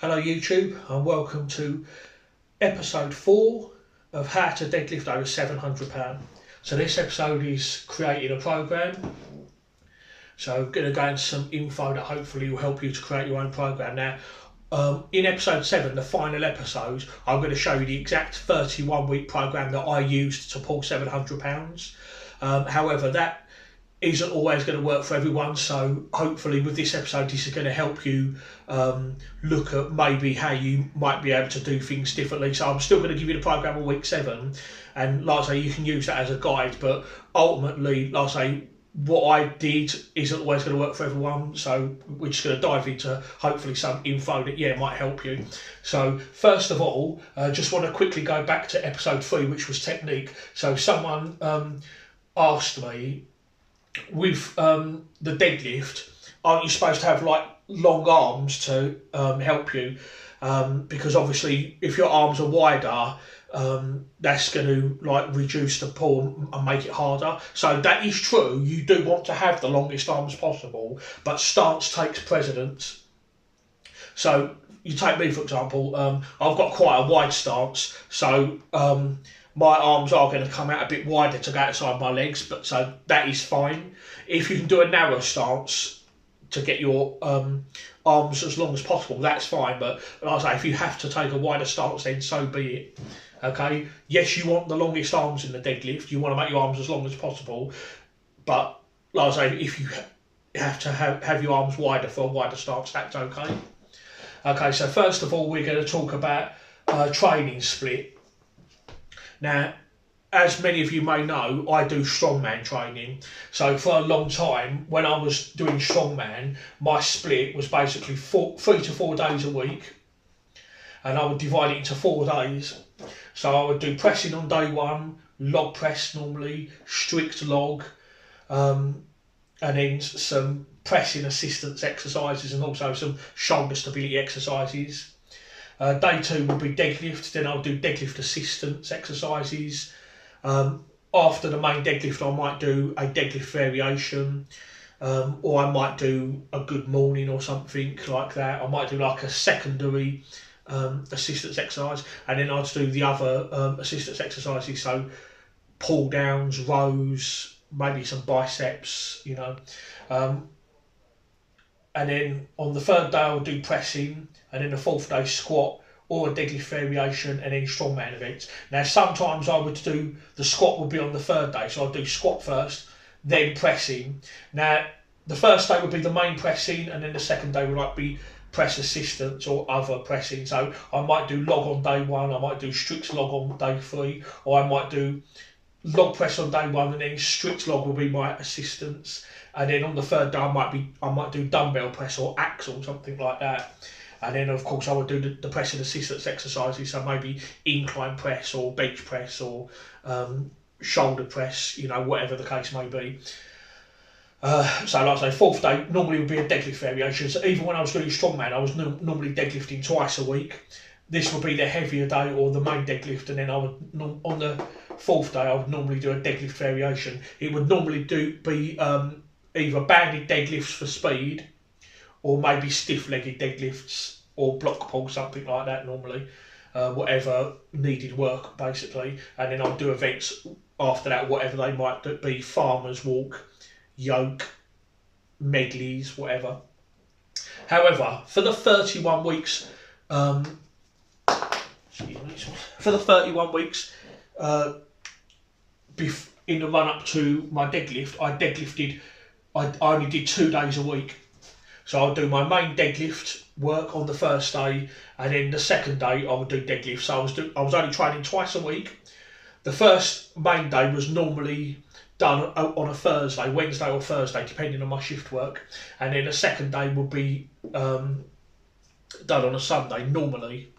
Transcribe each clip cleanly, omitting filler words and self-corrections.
Hello YouTube and welcome to episode 4 of how to deadlift over £700. So this episode is creating a program. So I'm going to go into some info that hopefully will help you to create your own program. Now in episode 7, the final episode, I'm going to show you the exact 31-week program that I used to pull £700. However, that isn't always going to work for everyone, so hopefully with this episode this is going to help you look at maybe how you might be able to do things differently. So I'm still going to give you the program on week 7, and like I say, you can use that as a guide, but ultimately, like I say, what I did isn't always going to work for everyone, so we're just going to dive into hopefully some info that might help you. So first of all, just want to quickly go back to episode 3, which was technique. So someone asked me, with the deadlift, aren't you supposed to have like long arms to help you? Because obviously if your arms are wider, that's going to like reduce the pull and make it harder. So that is true, you do want to have the longest arms possible, but stance takes precedence. So you take me for example, I've got quite a wide stance, so my arms are going to come out a bit wider to go outside my legs, but so that is fine. If you can do a narrow stance to get your arms as long as possible, that's fine. But like I say, if you have to take a wider stance, then so be it. Okay. Yes, you want the longest arms in the deadlift. You want to make your arms as long as possible. But like I say, if you have to have your arms wider for a wider stance, that's okay. Okay. So first of all, we're going to talk about training split. Now, as many of you may know, I do strongman training. So for a long time, when I was doing strongman, my split was basically 3 to 4 days a week, and I would divide it into 4 days. So I would do pressing on day 1, log press normally, strict log, and then some pressing assistance exercises and also some shoulder stability exercises. Day 2 would be deadlift, then I'll do deadlift assistance exercises. After the main deadlift, I might do a deadlift variation, or I might do a good morning or something like that. I might do like a secondary assistance exercise, and then I'd do the other assistance exercises, so pull downs, rows, maybe some biceps, and then on the 3rd day I'll do pressing, and then the 4th day squat or a deadlift variation, and then strongman events. Now sometimes I would do, the squat would be on the 3rd day, so I'd do squat first, then pressing. Now the first day would be the main pressing, and then the 2nd day would like be press assistance or other pressing. So I might do log on day 1, I might do strict log on day 3, or I might do log press on day 1 and then strict log will be my assistance, and then on the 3rd day I might do dumbbell press or axle, something like that. And then of course I would do the press and assistance exercises, so maybe incline press or bench press or shoulder press, whatever the case may be. So like I say, 4th day normally would be a deadlift variation. So even when I was doing strongman, I was normally deadlifting twice a week. This would be the heavier day or the main deadlift, and then I would, on the 4th day, I would normally do a deadlift variation. It would normally be either banded deadlifts for speed, or maybe stiff-legged deadlifts, or block pull, something like that normally. Whatever needed work, basically. And then I'll do events after that, whatever they might be, farmer's walk, yoke, medleys, whatever. However, for the 31 weeks, in the run up to my deadlift, I only did 2 days a week. So I'll do my main deadlift work on the 1st day, and then the 2nd day I would do deadlift. So I was only training twice a week. The first main day was normally done on a Thursday, Wednesday or Thursday, depending on my shift work, and then the 2nd day would be done on a Sunday normally.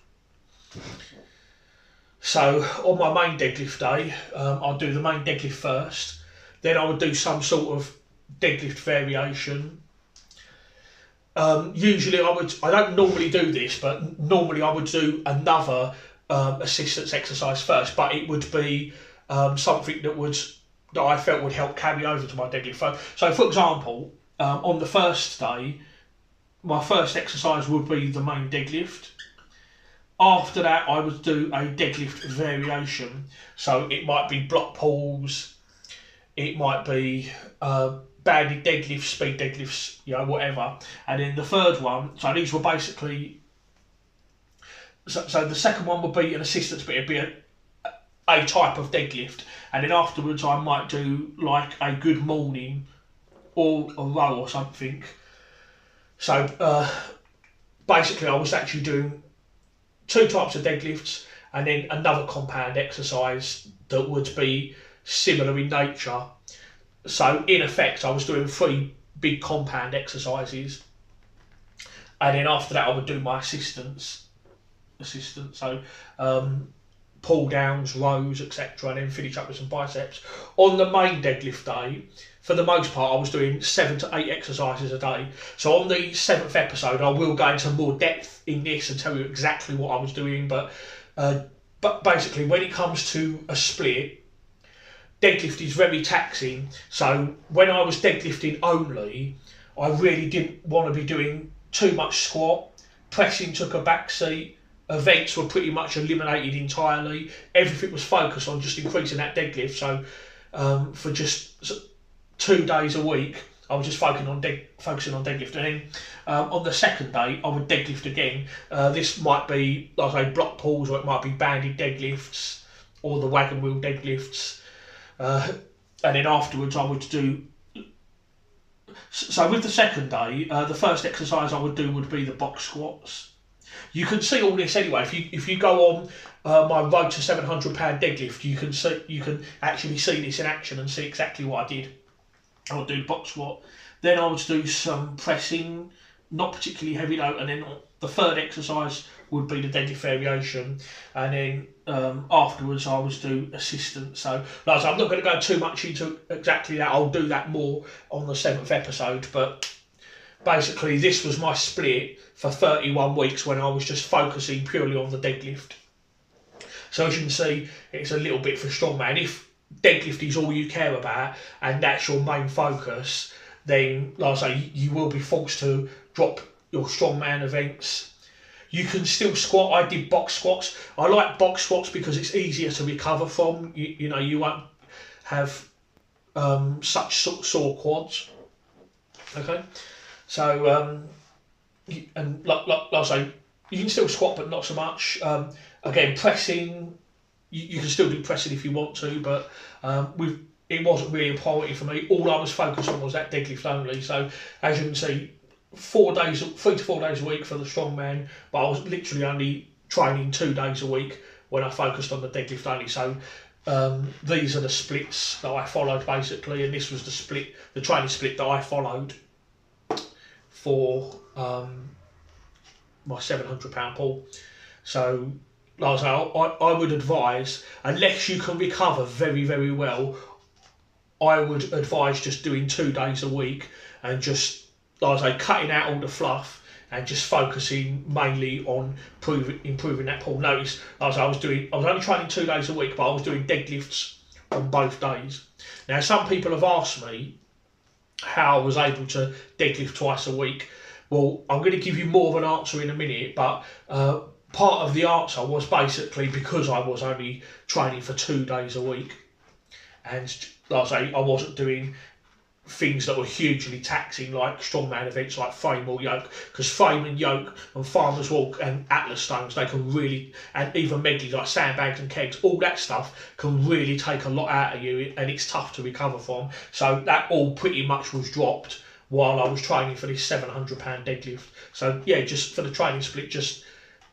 So on my main deadlift day, I'll do the main deadlift first, then I would do some sort of deadlift variation. Usually I don't normally do this, but normally I would do another assistance exercise first, but it would be something that I felt would help carry over to my deadlift. So for example, on the first day, my first exercise would be the main deadlift. After that, I would do a deadlift variation. So it might be block pulls, it might be banded deadlifts, speed deadlifts, whatever. And then the third one, so these were basically, so the second one would be an assistance, but it'd be a type of deadlift. And then afterwards, I might do like a good morning or a row or something. So basically, I was actually doing 2 types of deadlifts and then another compound exercise that would be similar in nature. So in effect, I was doing 3 big compound exercises, and then after that, I would do my assistance. So pull downs, rows, etc., and then finish up with some biceps. On the main deadlift day, for the most part, I was doing 7 to 8 exercises a day. So on the 7th episode, I will go into more depth in this and tell you exactly what I was doing. But basically, when it comes to a split, deadlift is very taxing. So when I was deadlifting only, I really didn't want to be doing too much squat. Pressing took a back seat. Events were pretty much eliminated entirely. Everything was focused on just increasing that deadlift. So for just 2 days a week, I was just focusing on deadlift. And then on the second day, I would deadlift again. This might be, like I say, block pulls, or it might be banded deadlifts, or the wagon wheel deadlifts. And then afterwards, I would do. So with the second day, the first exercise I would do would be the box squats. You can see all this anyway. If you go on my road to £700 deadlift, you can actually see this in action and see exactly what I did. I would do the box squat, then I would do some pressing, not particularly heavy though, and then the third exercise would be the deadlift variation, and then afterwards I would do assistance. So, like I said, I'm not going to go too much into exactly that. I'll do that more on the 7th episode, but basically this was my split for 31 weeks when I was just focusing purely on the deadlift. So as you can see, it's a little bit for strongman. If deadlift is all you care about and that's your main focus, then like I say, you will be forced to drop your strongman events. You can still squat. I did box squats. I like box squats because it's easier to recover from. You won't have such sore quads. Okay, so and like I say, you can still squat, but not so much. Again, pressing. You can still do pressing if you want to, but it wasn't really a priority for me. All I was focused on was that deadlift only. So as you can see, 3 to 4 days a week for the strongman, but I was literally only training 2 days a week when I focused on the deadlift only. So these are the splits that I followed basically, and this was the training split that I followed for my £700 pull. So like I say, I would advise, unless you can recover very, very well, I would advise just doing 2 days a week and just, like I say, cutting out all the fluff and just focusing mainly on improving that pull. Notice, like I say, I was only training 2 days a week, but I was doing deadlifts on both days. Now, some people have asked me how I was able to deadlift twice a week. Well, I'm going to give you more of an answer in a minute, but part of the answer was basically because I was only training for 2 days a week, and like I say, I wasn't doing things that were hugely taxing like strongman events like frame or yoke, because frame and yoke and farmer's walk and atlas stones, they can really, and even medley like sandbags and kegs, all that stuff can really take a lot out of you, and it's tough to recover from. So that all pretty much was dropped while I was training for this £700 deadlift. So yeah, just for the training split, just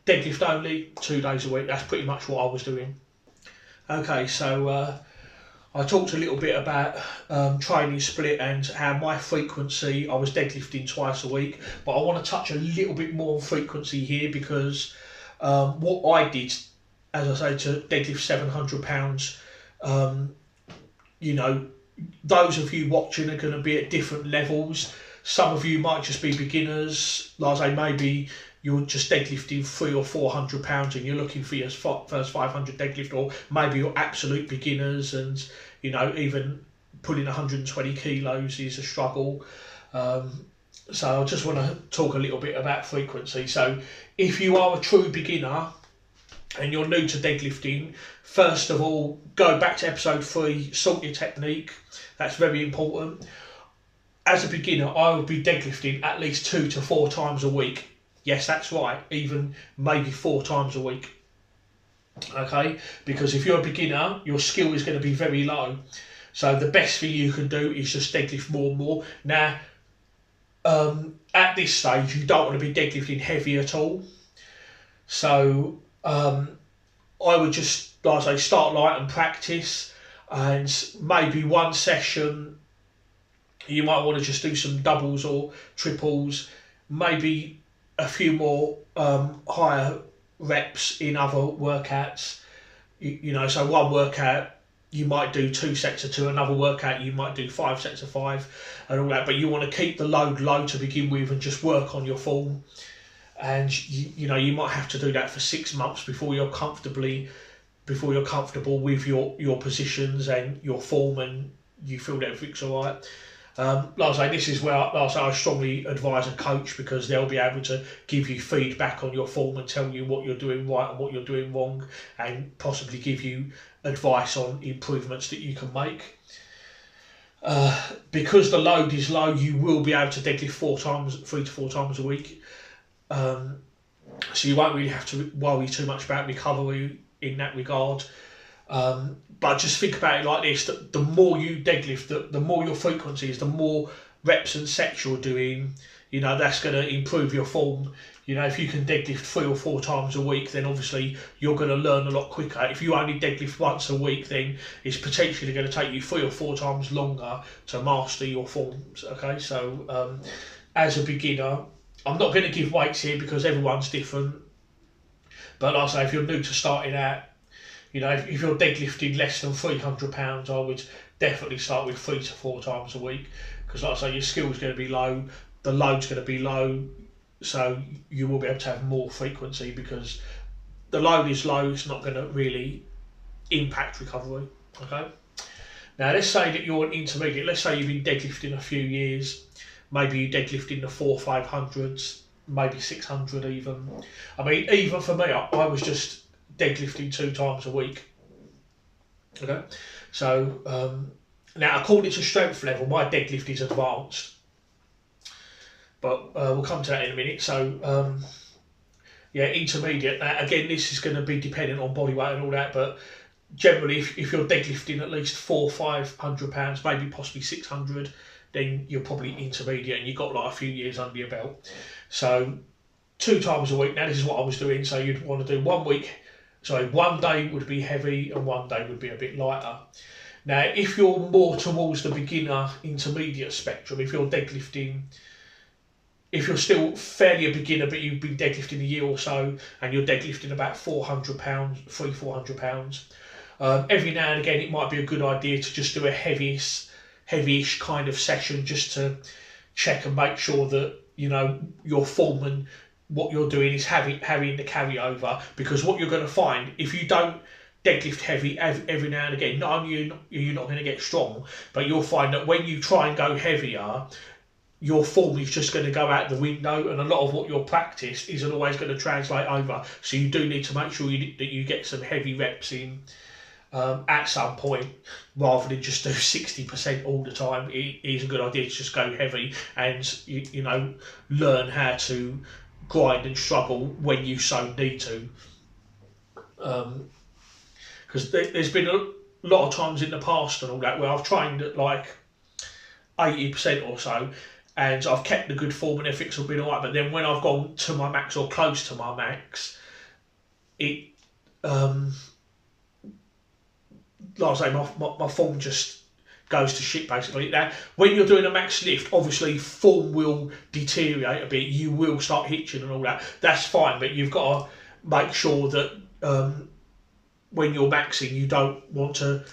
deadlift only, 2 days a week. That's pretty much what I was doing. Okay, so I talked a little bit about training split and how my frequency, I was deadlifting twice a week, but I want to touch a little bit more on frequency here, because what I did, as I say, to deadlift £700, those of you watching are going to be at different levels. Some of you might just be beginners, like I say, maybe you're just deadlifting 300 or 400 pounds and you're looking for your first 500 deadlift, or maybe you're absolute beginners and even pulling 120 kilos is a struggle. So I just want to talk a little bit about frequency. So if you are a true beginner and you're new to deadlifting, first of all, go back to episode 3, sort your technique. That's very important. As a beginner, I would be deadlifting at least 2 to 4 times a week. Yes, that's right, even maybe 4 times a week. Okay, because if you're a beginner, your skill is going to be very low. So the best thing you can do is just deadlift more and more. Now, at this stage, you don't want to be deadlifting heavy at all. So I would just, like I say, start light and practice, and maybe one session you might want to just do some doubles or triples, maybe a few more higher reps in other workouts. You know, so one workout you might do 2 sets of 2, another workout you might do 5 sets of 5 and all that, but you want to keep the load low to begin with and just work on your form. And you know, you might have to do that for 6 months before you're comfortable with your positions and your form, and you feel that everything's all right. Like I say, this is where I strongly advise a coach, because they'll be able to give you feedback on your form and tell you what you're doing right and what you're doing wrong, and possibly give you advice on improvements that you can make. Because the load is low, you will be able to deadlift 3 to 4 times a week. So you won't really have to worry too much about recovery in that regard. But just think about it like this: that the more you deadlift, the more your frequency is, the more reps and sets you're doing. You know, that's going to improve your form. You know, if you can deadlift 3 or 4 times a week, then obviously you're going to learn a lot quicker. If you only deadlift once a week, then it's potentially going to take you 3 or 4 times longer to master your forms. Okay, so as a beginner, I'm not going to give weights here because everyone's different. But like I say, if you're new to starting out, you know, if you're deadlifting less than 300 pounds, I would definitely start with 3 to 4 times a week, because like I say, your skill's going to be low, the load's going to be low, so you will be able to have more frequency because the load is low. It's not going to really impact recovery. Okay. Now let's say that you're an intermediate. Let's say you've been deadlifting a few years. Maybe you deadlift in the 400-500s, maybe 600 even. I mean, even for me, I was just deadlifting 2 times a week. Okay, so now according to strength level, my deadlift is advanced, but we'll come to that in a minute. So yeah, intermediate. Now again, this is going to be dependent on body weight and all that, but generally, if you're deadlifting at least 400-500 pounds, maybe possibly 600, then you're probably intermediate and you've got like a few years under your belt. So 2 times a week. Now this is what I was doing. So you'd want to do 1 week. So one day would be heavy and one day would be a bit lighter. Now, if you're more towards the beginner intermediate spectrum, if you're deadlifting, if you're still fairly a beginner but you've been deadlifting a year or so and you're deadlifting about 400 pounds, 300-400 pounds, every now and again it might be a good idea to just do a heavyish kind of session, just to check and make sure that, you know, your form and what you're doing is having the carryover. Because what you're going to find, if you don't deadlift heavy every now and again, not only you're not going to get strong, but you'll find that when you try and go heavier, your form is just going to go out the window, and a lot of what you're practiced isn't always going to translate over. So you do need to make sure that you get some heavy reps in at some point, rather than just do 60% all the time. It is a good idea to just go heavy and you know, learn how to grind and struggle when you so need to. Because there's been a lot of times in the past and all that where I've trained at like 80% or so, and I've kept the good form and everything's all been alright, but then when I've gone to my max or close to my max, it like I say, my form just goes to shit basically. Now, when you're doing a max lift, obviously form will deteriorate a bit, you will start hitching and all that, that's fine, but you've got to make sure that when you're maxing, you don't want to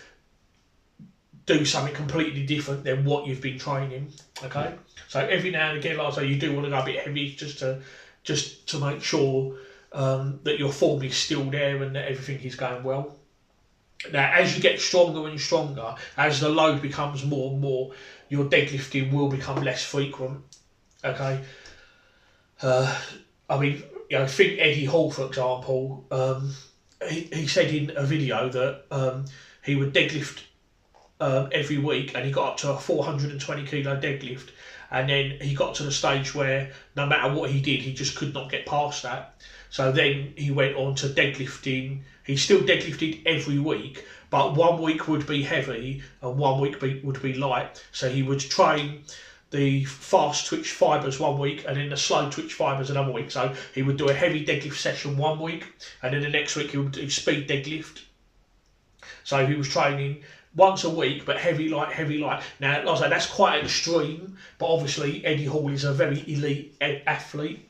do something completely different than what you've been training. Okay, so every now and again, like I say, you do want to go a bit heavy just to make sure that your form is still there and that everything is going well. Now, as you get stronger and stronger, as the load becomes more and more, your deadlifting will become less frequent. Okay, I mean, think Eddie Hall, for example. He said in a video that he would deadlift every week, and he got up to a 420 kilo deadlift, and then he got to the stage where no matter what he did, he just could not get past that. So then he went on to deadlifting. He still deadlifted every week, but 1 week would be heavy and 1 week would be light. So he would train the fast twitch fibres 1 week and then the slow twitch fibres another week. So he would do a heavy deadlift session 1 week, and then the next week he would do speed deadlift. So he was training once a week, but heavy light, heavy light. Now, like I say, that's quite extreme, but obviously Eddie Hall is a very elite athlete.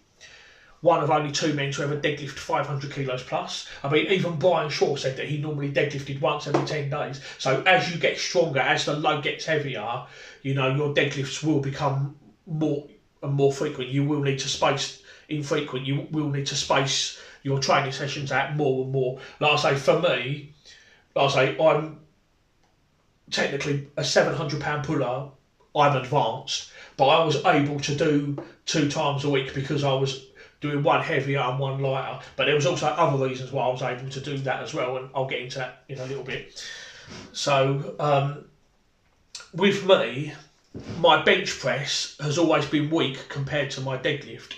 One of only 2 men to ever deadlift 500 kilos plus. I mean, even Brian Shaw said that he normally deadlifted once every 10 days. So as you get stronger, as the load gets heavier, your deadlifts will become more and more frequent. You will need to space infrequent. You will need to space your training sessions out more and more. Like I say, for me, I'm technically a 700-pound puller. I'm advanced, but I was able to do 2 times a week because I was doing one heavier and one lighter. But there was also other reasons why I was able to do that as well, and I'll get into that in a little bit. So with me, my bench press has always been weak compared to my deadlift.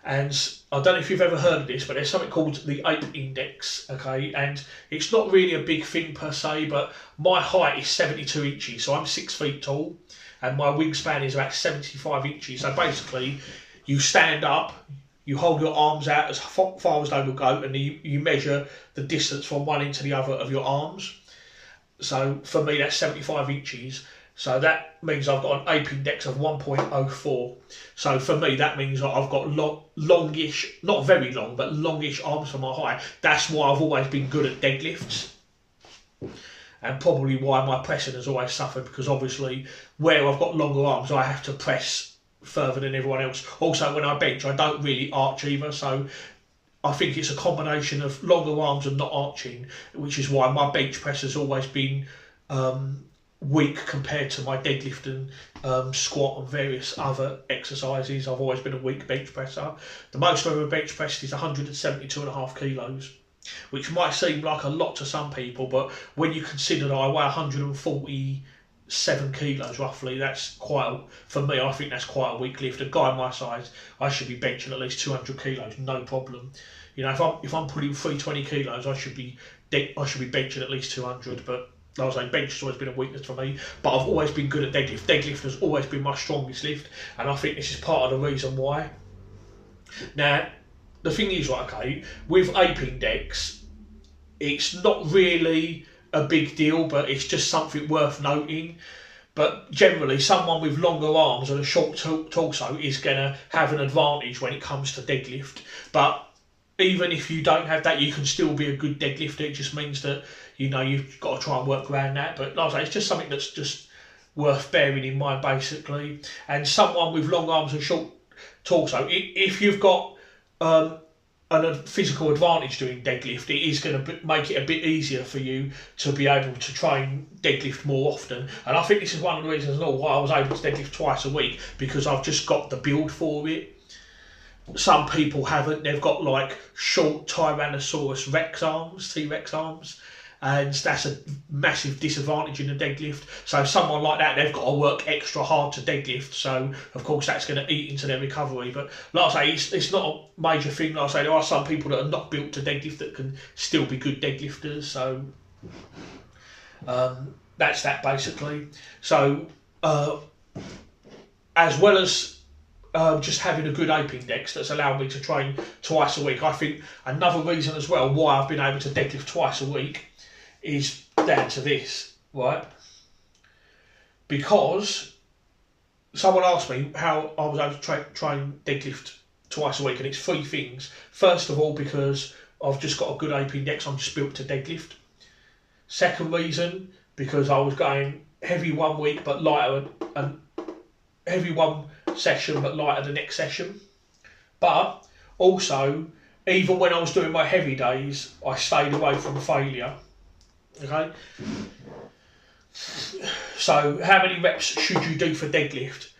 And I don't know if you've ever heard of this, but there's something called the ape index, okay? And it's not really a big thing per se, but my height is 72 inches, so I'm 6 feet tall, and my wingspan is about 75 inches. So basically, you stand up, you hold your arms out as far as they will go, and you measure the distance from one end to the other of your arms. So for me, that's 75 inches. So that means I've got an ape index of 1.04. So for me, that means I've got longish, not very long, but longish arms for my height. That's why I've always been good at deadlifts. And probably why my pressing has always suffered, because obviously where I've got longer arms, I have to press further than everyone else. Also, when I bench, I don't really arch either. So I think it's a combination of longer arms and not arching, which is why my bench press has always been weak compared to my deadlift and squat and various other exercises. I've always been a weak bench presser. The most I've ever bench pressed is 172.5 kilos, which might seem like a lot to some people, but when you consider that I weigh 147 kilos roughly, that's for me, I think that's quite a weak lift. A guy my size, I should be benching at least 200 kilos, no problem. If I'm putting 320 kilos, I should be benching at least 200, but I was like, bench has always been a weakness for me, but I've always been good at deadlift. Deadlift has always been my strongest lift, and I think this is part of the reason why. Now, the thing is, okay, with ape index, it's not really a big deal, but it's just something worth noting. But generally, someone with longer arms and a short torso is going to have an advantage when it comes to deadlift. But even if you don't have that, you can still be a good deadlifter. It just means that you've got to try and work around that. But like I say, it's just something that's just worth bearing in mind, basically. And someone with long arms and short torso, if you've got a physical advantage doing deadlift, it is going to make it a bit easier for you to be able to train deadlift more often. And I think this is one of the reasons why I was able to deadlift twice a week, because I've just got the build for it. Some people haven't. They've got like short Tyrannosaurus Rex arms, T-Rex arms, and that's a massive disadvantage in the deadlift. So someone like that, they've got to work extra hard to deadlift. So of course that's going to eat into their recovery. But like I say, it's not a major thing. Like I say, there are some people that are not built to deadlift that can still be good deadlifters. So that's that basically. So as well as just having a good ape index that's allowed me to train twice a week, I think another reason as well why I've been able to deadlift twice a week is down to this, right? Because someone asked me how I was able to train deadlift twice a week, and it's 3 things. First of all, because I've just got a good ape index, I'm just built to deadlift. Second reason, because I was going heavy 1 week but lighter, and heavy one session but lighter the next session. But also, even when I was doing my heavy days, I stayed away from failure. Okay? So how many reps should you do for deadlift?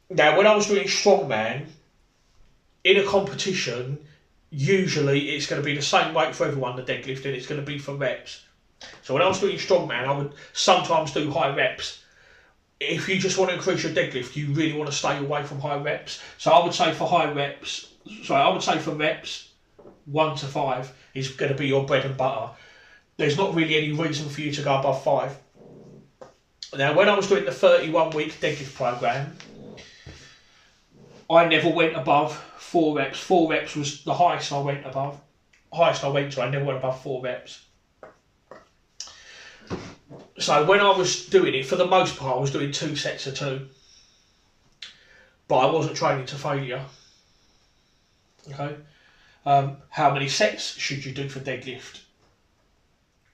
Now, when I was doing strongman, in a competition, usually it's going to be the same weight for everyone, the deadlift, and it's going to be for reps. So when I was doing strongman, I would sometimes do high reps. If you just want to increase your deadlift, you really want to stay away from high reps. So I would say for reps, 1 to 5 is going to be your bread and butter. There's not really any reason for you to go above 5. Now, when I was doing the 31-week deadlift program, I never went above 4 reps. 4 reps was the highest I went above. Highest I went to, I never went above 4 reps. So when I was doing it, for the most part, I was doing 2 sets of 2. But I wasn't training to failure. Okay. How many sets should you do for deadlift?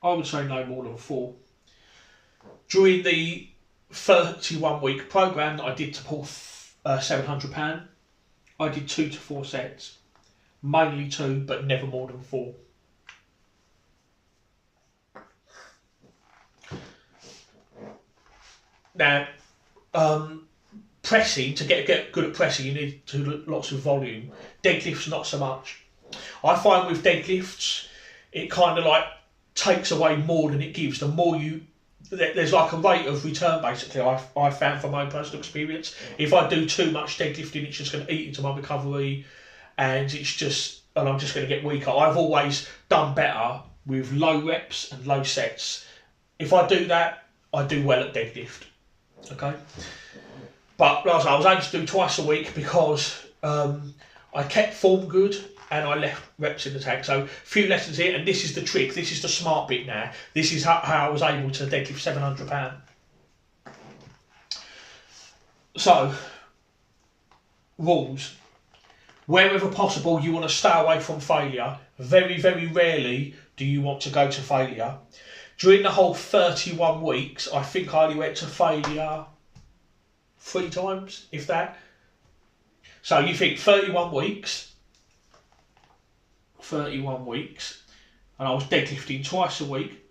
I would say no more than 4. During the 31-week program that I did to pull 700 pound, I did 2 to 4 sets, mainly 2, but never more than 4. Now, pressing, to get good at pressing, you need to do lots of volume. Deadlifts, not so much. I find with deadlifts, it kind of like takes away more than it gives. The more there's like a rate of return, basically, I found from my own personal experience. If I do too much deadlifting, it's just going to eat into my recovery, and I'm just going to get weaker. I've always done better with low reps and low sets. If I do that, I do well at deadlift. Okay, but like I was able to do twice a week because I kept form good and I left reps in the tank. So a few lessons here, and this is the trick. This is the smart bit now. This is how I was able to deadlift 700 pound. So rules: wherever possible, you want to stay away from failure. Very, very rarely do you want to go to failure. During the whole 31 weeks, I think I only went to failure 3 times, if that. So you think 31 weeks, and I was deadlifting twice a week.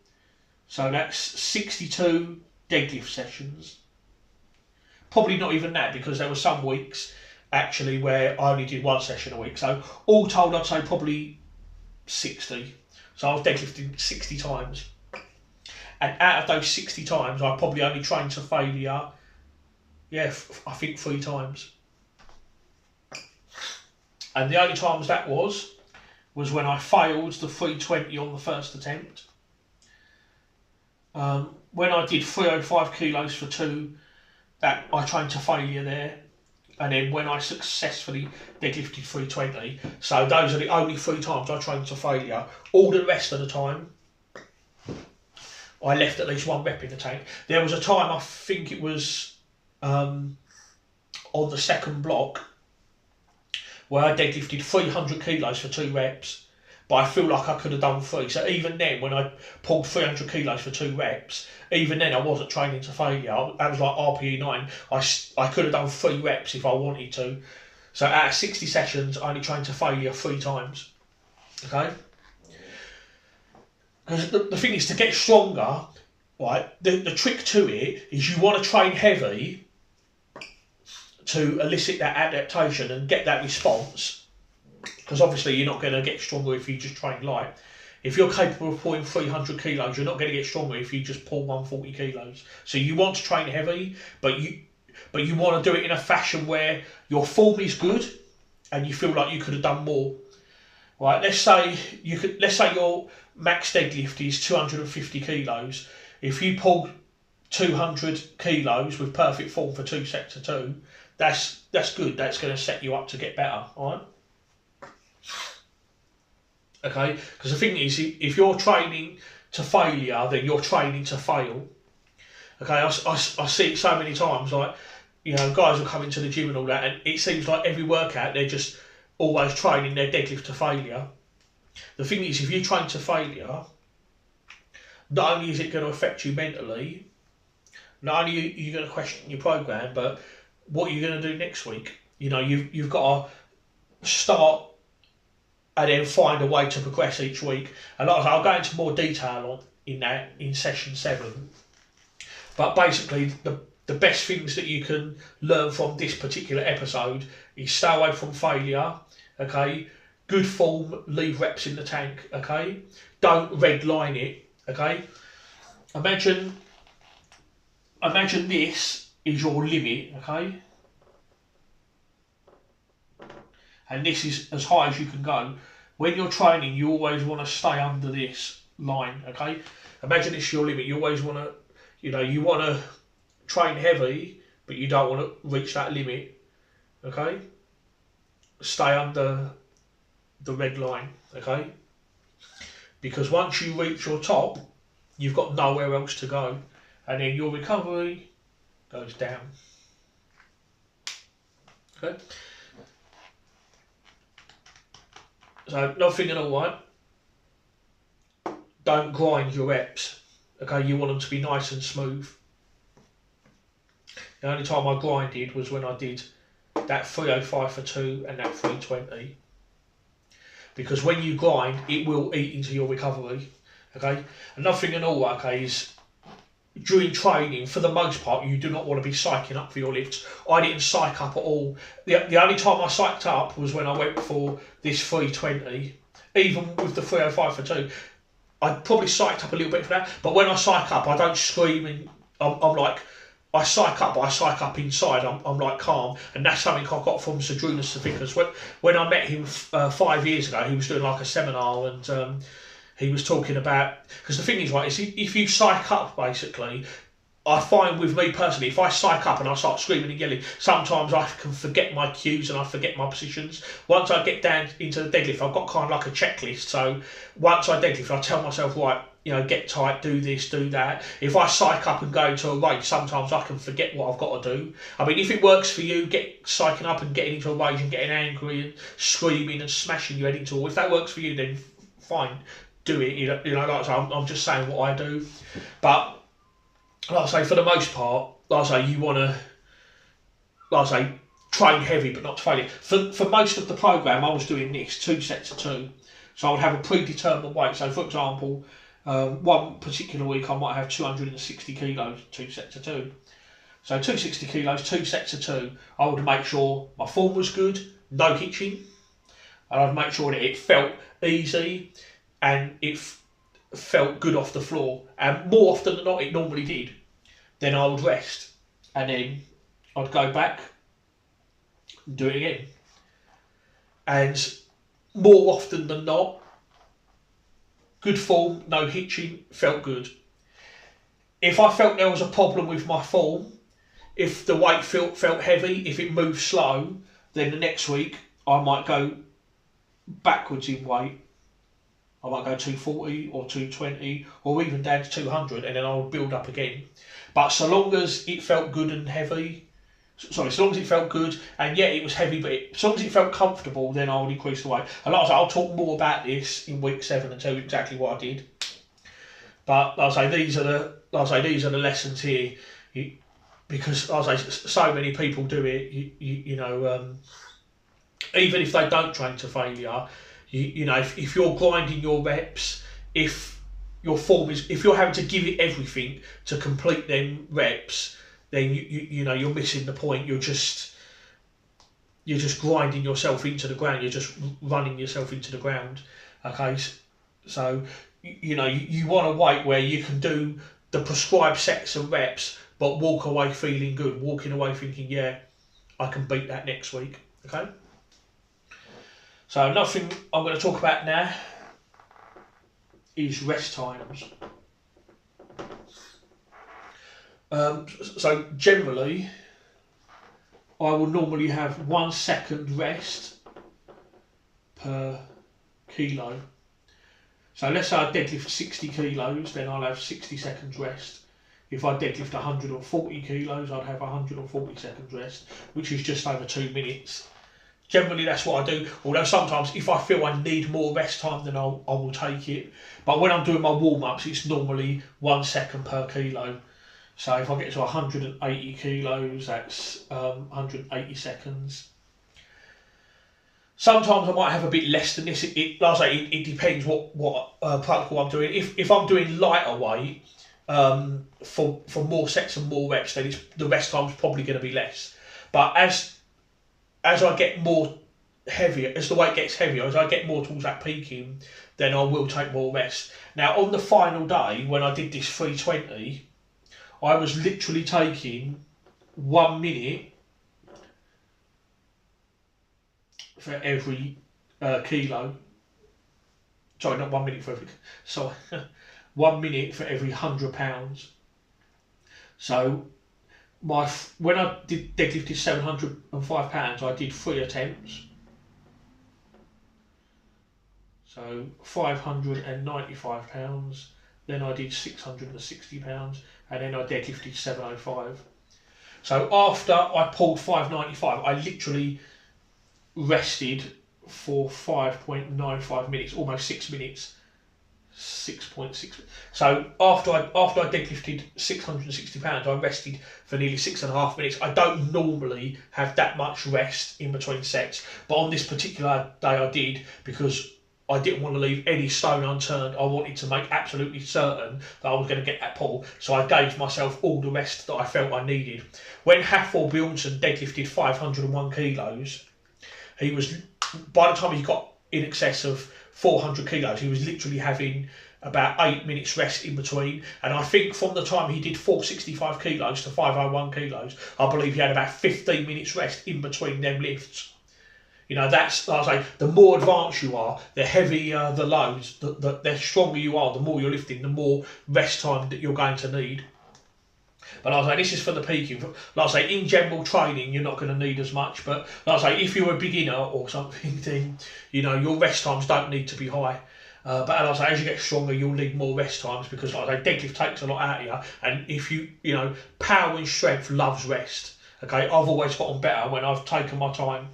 So that's 62 deadlift sessions. Probably not even that, because there were some weeks actually where I only did 1 session a week. So all told, I'd say probably 60. So I was deadlifting 60 times. And out of those 60 times, I probably only trained to failure, I think 3 times. And the only times that was when I failed the 320 on the first attempt. When I did 305 kilos for 2, that I trained to failure there. And then when I successfully deadlifted 320, so those are the only 3 times I trained to failure. All the rest of the time, I left at least 1 rep in the tank. There was a time, I think it was on the second block, where I deadlifted 300 kilos for 2 reps, but I feel like I could have done 3. So even then, when I pulled 300 kilos for 2 reps, even then I wasn't training to failure. That was like RPE 9. I could have done 3 reps if I wanted to. So out of 60 sessions, I only trained to failure 3 times. Okay? Because the thing is, to get stronger, right, the trick to it is you want to train heavy to elicit that adaptation and get that response. Because obviously you're not going to get stronger if you just train light. If you're capable of pulling 300 kilos, you're not going to get stronger if you just pull 140 kilos. So you want to train heavy, but you want to do it in a fashion where your form is good and you feel like you could have done more. Right, let's say your max deadlift is 250 kilos. If you pull 200 kilos with perfect form for 2 sets of 2, that's good. That's going to set you up to get better, all right? Okay, because the thing is, if you're training to failure, then you're training to fail. Okay, I see it so many times, like, guys will come into the gym and all that, and it seems like every workout they're just always training their deadlift to failure. The thing is, if you train to failure, not only is it going to affect you mentally, not only are you going to question your program, but what are you going to do next week? You've got to start and then find a way to progress each week. And like I said, I'll go into more detail in session 7. But basically, the best things that you can learn from this particular episode is stay away from failure, okay? Good form, leave reps in the tank, okay? Don't red line it, okay? Imagine this is your limit, okay? And this is as high as you can go. When you're training, you always want to stay under this line, okay? Imagine this is your limit. You always want to, you want to train heavy, but you don't want to reach that limit, okay? Stay under the red line, okay? Because once you reach your top, you've got nowhere else to go, and then your recovery goes down, okay? So, nothing at all, right? Don't grind your reps, okay? You want them to be nice and smooth. The only time I grinded was when I did that 305 for 2 and that 320. Because when you grind, it will eat into your recovery, okay? Another thing and all, okay, is during training, for the most part, you do not want to be psyching up for your lifts. I didn't psych up at all. The only time I psyched up was when I went for this 320, even with the 305 for 2. I probably psyched up a little bit for that, but when I psych up, I don't scream and I'm like, I psych up, but I psych up inside. I'm like calm, and that's something I got from Sadrunas Savikas. When I met him 5 years ago, he was doing like a seminar, and he was talking about, because the thing is, right, is if you psych up, basically, I find with me personally, if I psych up and I start screaming and yelling, sometimes I can forget my cues and I forget my positions. Once I get down into the deadlift, I've got kind of like a checklist. So once I deadlift, I tell myself, right, get tight, do this, do that. If I psych up and go into a rage, sometimes I can forget what I've got to do. I mean, if it works for you, get psyching up and getting into a rage and getting angry and screaming and smashing your head into a wall. If that works for you, then fine, do it. Like I say, I'm just saying what I do. But like I say, for the most part, like I say, you want to, like I say, train heavy but not to failure. For most of the programme, I was doing this, 2 sets of 2. So I would have a predetermined weight. So for example, one particular week I might have 260 kilos, 2 sets of 2. So 260 kilos, 2 sets of 2. I would make sure my form was good, no hitching. And I'd make sure that it felt easy and it felt good off the floor, and more often than not it normally did. Then I would rest, and then I'd go back and do it again, and more often than not, good form, no hitching, felt good. If I felt there was a problem with my form, if the weight felt heavy, if it moved slow, then the next week I might go backwards in weight. I might go 240 or 220 or even down to 200, and then I would build up again. But so long as it felt good and heavy, so long as it felt good and yeah, it was heavy, but as long as it felt comfortable, then I would increase the weight. And like I say, I'll talk more about this in week 7 and tell you exactly what I did. But like I say, these are the lessons here, because like I say, so many people do it. Even if they don't train to failure. If you're grinding your reps, if your form is, if you're having to give it everything to complete them reps, then you're missing the point. You're just grinding yourself into the ground. You're just running yourself into the ground. Okay, so you want a weight where you can do the prescribed sets and reps, but walk away feeling good, walking away thinking, yeah, I can beat that next week. Okay. So another thing I'm going to talk about now is rest times. So generally, I will normally have 1 second rest per kilo. So let's say I deadlift 60 kilos, then I'll have 60 seconds rest. If I deadlift 140 kilos, I'd have 140 seconds rest, which is just over 2 minutes. Generally, that's what I do. Although sometimes, if I feel I need more rest time, then I will take it. But when I'm doing my warm-ups, it's normally 1 second per kilo. So if I get to 180 kilos, that's 180 seconds. Sometimes I might have a bit less than this. Like I say, it depends what protocol I'm doing. If I'm doing lighter weight, for more sets and more reps, then the rest time's probably going to be less. But as I get more heavier, as the weight gets heavier, as I get more towards that peaking, then I will take more rest. Now on the final day when I did this 320, I was literally taking 1 minute for every kilo. Sorry, not 1 minute for every. Sorry, 1 minute for every £100. So when I did deadlifted £705, I did 3 attempts. So £595. Then I did £660, and then I deadlifted 705. So after I pulled 595, I literally rested for 5.95 minutes, almost 6 minutes, 6.6. So after I deadlifted £660, I rested for nearly 6.5 minutes. I don't normally have that much rest in between sets, but on this particular day I did, because I didn't want to leave any stone unturned. I wanted to make absolutely certain that I was going to get that pull, so I gave myself all the rest that I felt I needed. When Hafthor Bjornsson deadlifted 501 kilos, he was, by the time he got in excess of 400 kilos, he was literally having about 8 minutes rest in between. And I think from the time he did 465 kilos to 501 kilos, I believe he had about 15 minutes rest in between them lifts. You know, that's, like I say, the more advanced you are, the heavier the loads, the stronger you are, the more you're lifting, the more rest time that you're going to need. But like I say, this is for the peaking. Like I say, in general training, you're not going to need as much. But like I say, if you're a beginner or something, then, you know, your rest times don't need to be high. But like I say, as you get stronger, you'll need more rest times, because like I say, deadlift takes a lot out of you. And if you know, power and strength loves rest. Okay, I've always gotten better when I've taken my time.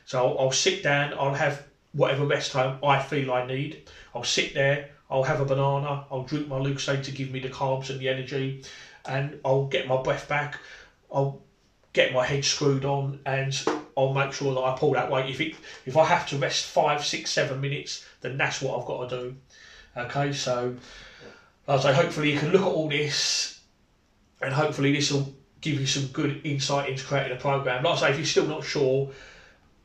So I'll sit down, I'll have whatever rest time I feel I need. I'll sit there, I'll have a banana, I'll drink my Lucozade to give me the carbs and the energy, and I'll get my breath back, I'll get my head screwed on, and I'll make sure that I pull that weight. If I have to rest 5, 6, 7 minutes, then that's what I've got to do. Okay, so like I say, hopefully you can look at all this, and hopefully this will give you some good insight into creating a program. Like I say, if you're still not sure,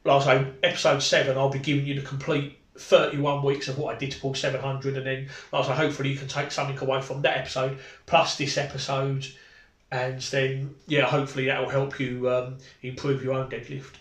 like I say, episode 7, I'll be giving you the complete 31 weeks of what I did to pull 700, and then, like I say, hopefully you can take something away from that episode plus this episode, and then, yeah, hopefully that will help you improve your own deadlift.